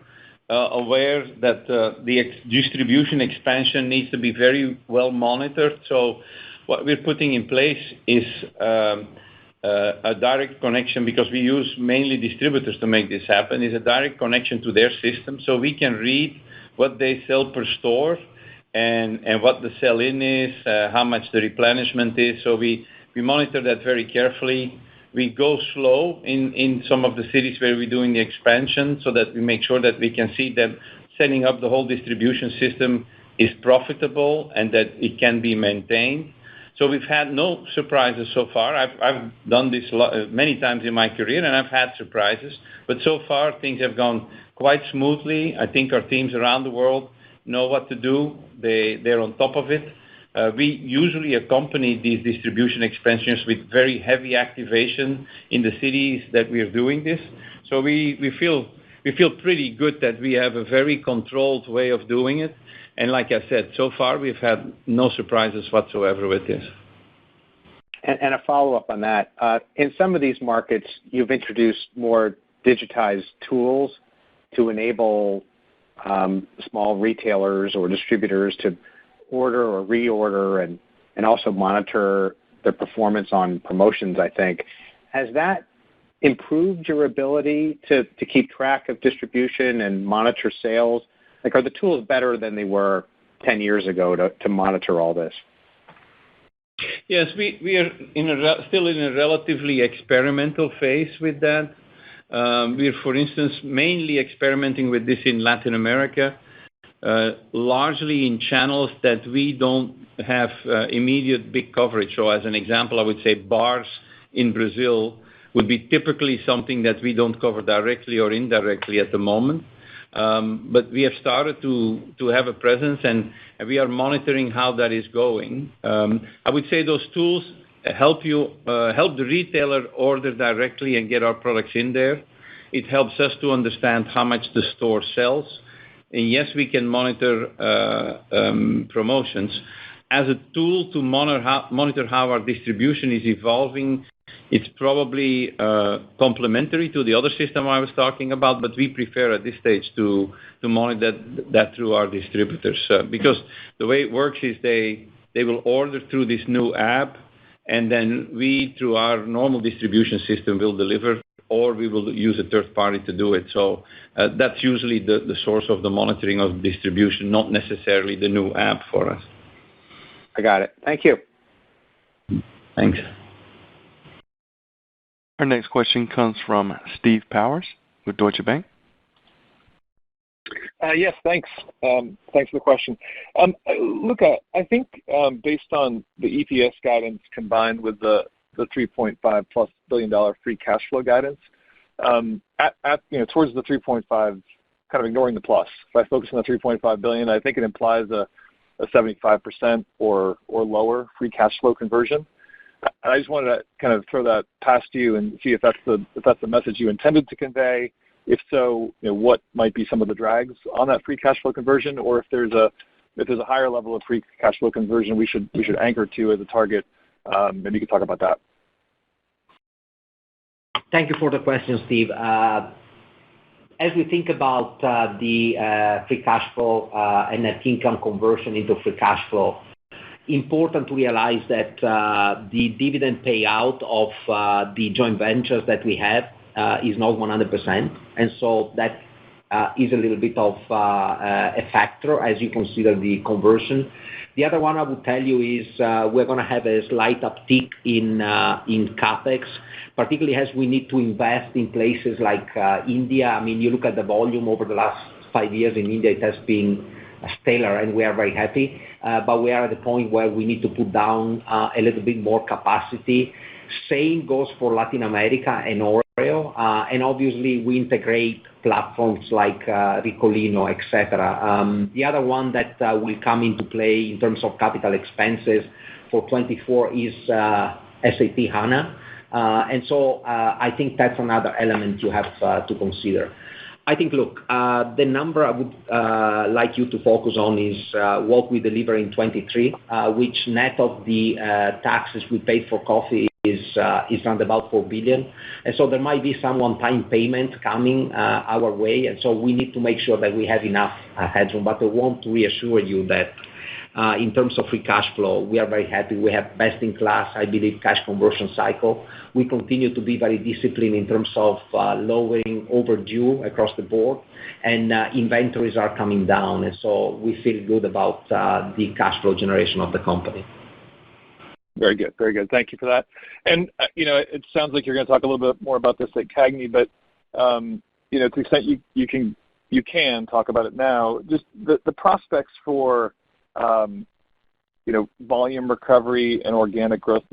aware that the distribution expansion needs to be very well monitored. So what we're putting in place is a direct connection, because we use mainly distributors to make this happen, is a direct connection to their system, so we can read what they sell per store and what the sell-in is, how much the replenishment is. So we monitor that very carefully. We go slow in some of the cities where we're doing the expansion, so that we make sure that we can see that setting up the whole distribution system is profitable and that it can be maintained. So we've had no surprises so far. I've done this many times in my career, and I've had surprises, but so far things have gone quite smoothly. I think our teams around the world know what to do. They're on top of it. We usually accompany these distribution expansions with very heavy activation in the cities that we are doing this. So we feel pretty good that we have a very controlled way of doing it. And like I said, so far we've had no surprises whatsoever with this. And a follow-up on that. In some of these markets, you've introduced more digitized tools to enable small retailers or distributors to order or reorder and also monitor their performance on promotions, I think. Has that improved your ability to keep track of distribution and monitor sales? Like, are the tools better than they were 10 years ago to monitor all this? Yes, we are still in a relatively experimental phase with that. We're, for instance, mainly experimenting with this in Latin America, largely in channels that we don't have immediate big coverage. So as an example, I would say bars in Brazil would be typically something that we don't cover directly or indirectly at the moment. But we have started to have a presence, and we are monitoring how that is going. I would say those tools help the retailer order directly and get our products in there. It helps us to understand how much the store sells. And yes, we can monitor promotions. As a tool to monitor how our distribution is evolving, it's probably complementary to the other system I was talking about, but we prefer at this stage to monitor that through our distributors. Because the way it works is they will order through this new app, and then we, through our normal distribution system, will deliver, or we will use a third party to do it. So that's usually the source of the monitoring of distribution, not necessarily the new app for us. I got it. Thank you. Thanks. Our next question comes from Steve Powers with Deutsche Bank. Yes, thanks. Thanks for the question. Luca, I think based on the EPS guidance combined with the $3.5+ billion free cash flow guidance, towards the 3.5, kind of ignoring the plus. If I focus on the 3.5 billion, I think it implies a 75% or lower free cash flow conversion. I just wanted to kind of throw that past you and see if that's the message you intended to convey. If so, what might be some of the drags on that free cash flow conversion, or if there's a higher level of free cash flow conversion we should anchor to as a target. Maybe you could talk about that. Thank you for the question, Steve. As we think about the free cash flow and net income conversion into free cash flow, important to realize that the dividend payout of the joint ventures that we have is not 100%, and so that is a little bit of a factor as you consider the conversion. The other one I would tell you is we're going to have a slight uptick in CapEx, particularly as we need to invest in places like India. I mean, you look at the volume over the last 5 years in India, it has been stellar, and we are very happy. But we are at the point where we need to put down a little bit more capacity. Same goes for Latin America and Oreo, and obviously we integrate platforms like Ricolino, etc. The other one that will come into play in terms of capital expenses for 24 is SAP HANA, and so I think that's another element you have to consider. I think, look, the number I would like you to focus on is what we deliver in 23, which net of the taxes we paid for coffee is around about $4 billion. And so there might be some one-time payment coming our way, and so we need to make sure that we have enough headroom. But I want to reassure you that in terms of free cash flow, we are very happy. We have best-in-class, I believe, cash conversion cycle. We continue to be very disciplined in terms of lowering overdue across the board, and inventories are coming down, and so we feel good about the cash flow generation of the company. Very good. Very good. Thank you for that. And, it sounds like you're going to talk a little bit more about this at CAGNY, but, to the extent you can talk about it now, just the prospects for, volume recovery and organic growth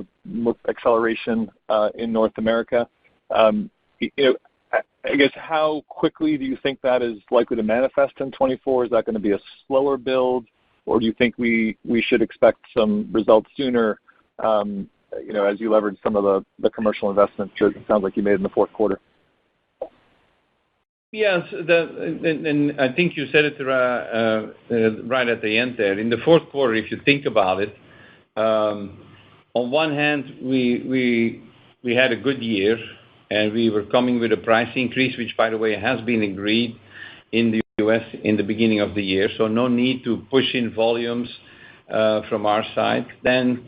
acceleration in North America. I guess how quickly do you think that is likely to manifest in 24? Is that going to be a slower build, or do you think we should expect some results sooner, as you leverage some of the commercial investments that it sounds like you made in the fourth quarter? Yes, and I think you said it right at the end there. In the fourth quarter, if you think about it, on one hand, we had a good year, and we were coming with a price increase, which, by the way, has been agreed in the U.S. in the beginning of the year, so no need to push in volumes from our side. Then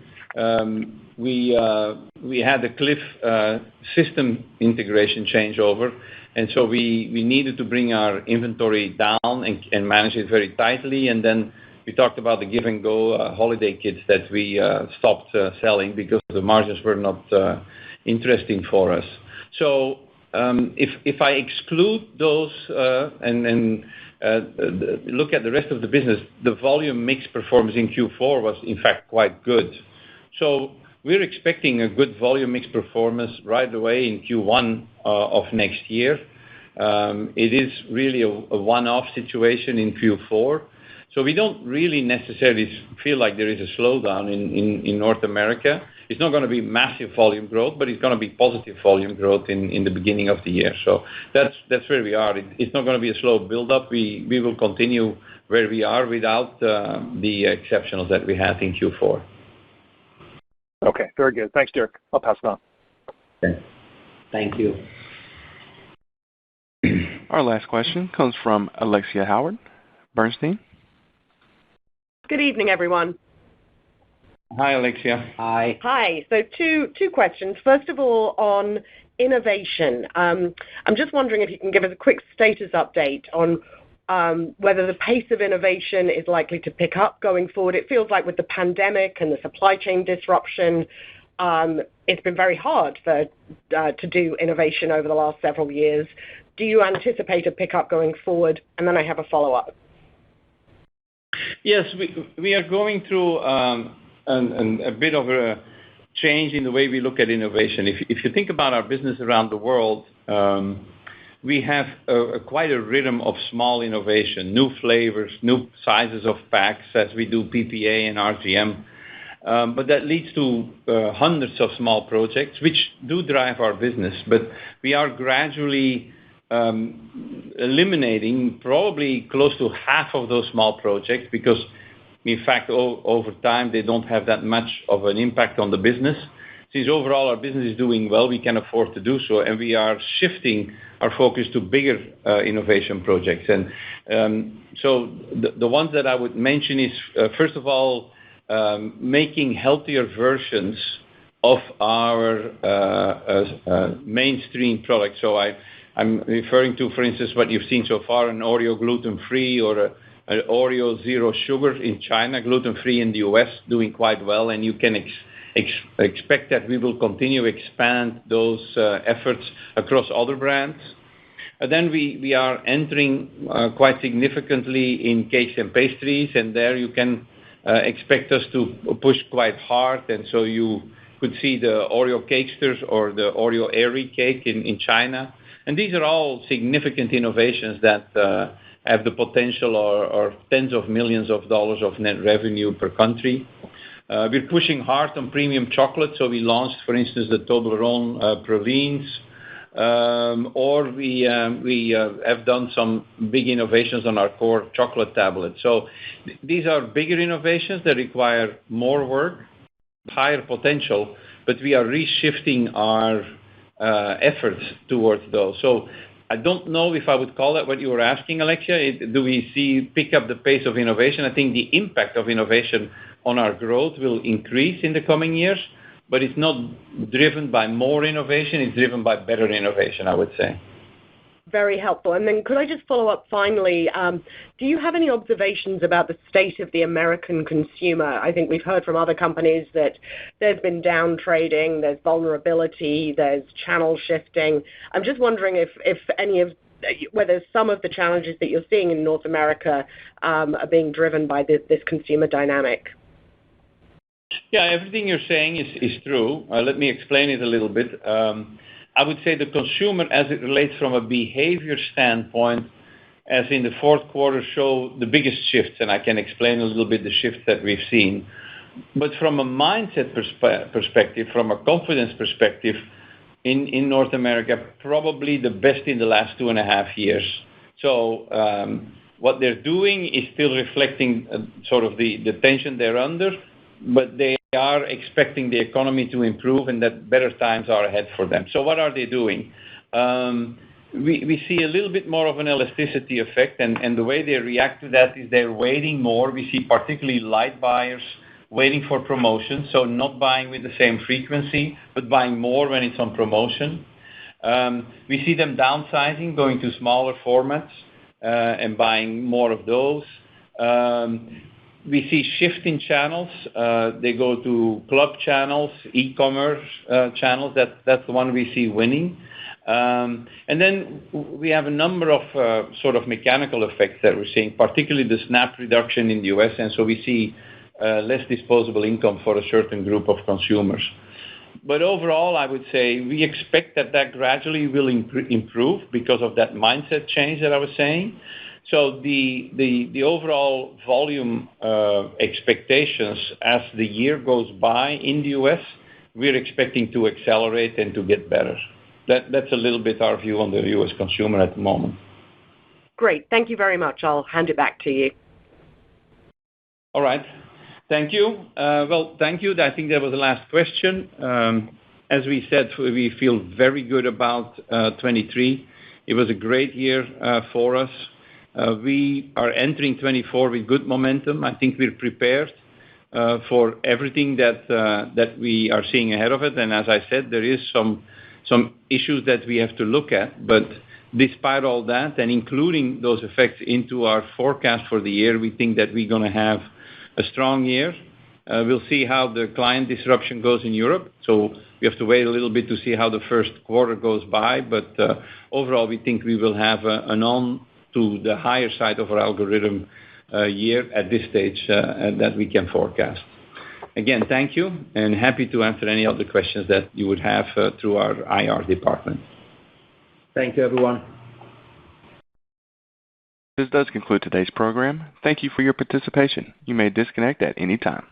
we had a Cliff system integration changeover, and so we needed to bring our inventory down and manage it very tightly. And then we talked about the Give and Go holiday kits that we stopped selling because the margins were not interesting for us. So if I exclude those and look at the rest of the business, the volume mix performance in Q4 was in fact quite good. So we're expecting a good volume mix performance right away in Q1 of next year. It is really a one-off situation in Q4. So we don't really necessarily feel like there is a slowdown in North America. It's not going to be massive volume growth, but it's going to be positive volume growth in the beginning of the year. So that's where we are. It's not going to be a slow build-up. We will continue where we are without the exceptionals that we had in Q4. Okay, very good. Thanks, Dirk. I'll pass it on. Okay. Thank you. Our last question comes from Alexia Howard, Bernstein. Good evening, everyone. Hi, Alexia. Hi. Hi. So two questions. First of all, on innovation. I'm just wondering if you can give us a quick status update on whether the pace of innovation is likely to pick up going forward. It feels like with the pandemic and the supply chain disruption, it's been very hard to do innovation over the last several years. Do you anticipate a pickup going forward? And then I have a follow-up. Yes, we are going through a bit of a change in the way we look at innovation. If you think about our business around the world, we have quite a rhythm of small innovation, new flavors, new sizes of packs as we do PPA and RGM. But that leads to hundreds of small projects, which do drive our business. But we are gradually eliminating probably close to half of those small projects because, in fact, over time, they don't have that much of an impact on the business. Since overall our business is doing well, we can afford to do so, and we are shifting our focus to bigger innovation projects. And so the ones that I would mention is, first of all, making healthier versions of our mainstream products. So I'm referring to, for instance, what you've seen so far, an Oreo gluten-free or an Oreo zero sugar in China, gluten-free in the US, doing quite well, and you can expect that we will continue to expand those efforts across other brands. And then we are entering quite significantly in cakes and pastries, and there you can expect us to push quite hard. And so you could see the Oreo Cakesters or the Oreo Airy cake in China. And these are all significant innovations that have the potential or tens of millions of dollars of net revenue per country. We're pushing hard on premium chocolate, so we launched, for instance, the Toblerone Pralines, or we have done some big innovations on our core chocolate tablet. So these are bigger innovations that require more work, higher potential, but we are reshifting our efforts towards those. So I don't know if I would call that what you were asking, Alexia. Do we pick up the pace of innovation? I think the impact of innovation on our growth will increase in the coming years, but it's not driven by more innovation. It's driven by better innovation, I would say. Very helpful. And then could I just follow up finally? Do you have any observations about the state of the American consumer? I think we've heard from other companies that there's been down trading, there's vulnerability, there's channel shifting. I'm just wondering whether some of the challenges that you're seeing in North America are being driven by this consumer dynamic. Yeah, everything you're saying is true. Let me explain it a little bit. I would say the consumer, as it relates from a behavior standpoint, as in the fourth quarter, show the biggest shifts, and I can explain a little bit the shifts that we've seen. But from a mindset perspective, from a confidence perspective, in North America, probably the best in the last 2.5 years. So what they're doing is still reflecting sort of the tension they're under, but they are expecting the economy to improve and that better times are ahead for them. So what are they doing? We see a little bit more of an elasticity effect, and the way they react to that is they're waiting more. We see particularly light buyers waiting for promotion, so not buying with the same frequency, but buying more when it's on promotion. We see them downsizing, going to smaller formats, and buying more of those. We see shift in channels. They go to club channels, e-commerce channels. That's the one we see winning. And then we have a number of sort of mechanical effects that we're seeing, particularly the SNAP reduction in the US, and so we see less disposable income for a certain group of consumers. But overall, I would say we expect that gradually will improve because of that mindset change that I was saying. So the overall volume expectations as the year goes by in the US, we're expecting to accelerate and to get better. That's a little bit our view on the US consumer at the moment. Great. Thank you very much. I'll hand it back to you. All right. Thank you. Well, thank you. I think that was the last question. As we said, we feel very good about 23. It was a great year for us. We are entering 24 with good momentum. I think we're prepared for everything that we are seeing ahead of it. And as I said, there is some issues that we have to look at, but Despite all that, and including those effects into our forecast for the year, we think that we're going to have a strong year. We'll see how the client disruption goes in Europe. So we have to wait a little bit to see how the first quarter goes by. But overall, we think we will have an on to the higher side of our algorithm year at this stage that we can forecast. Again, thank you, and happy to answer any other questions that you would have through our IR department. Thank you, everyone. This does conclude today's program. Thank you for your participation. You may disconnect at any time.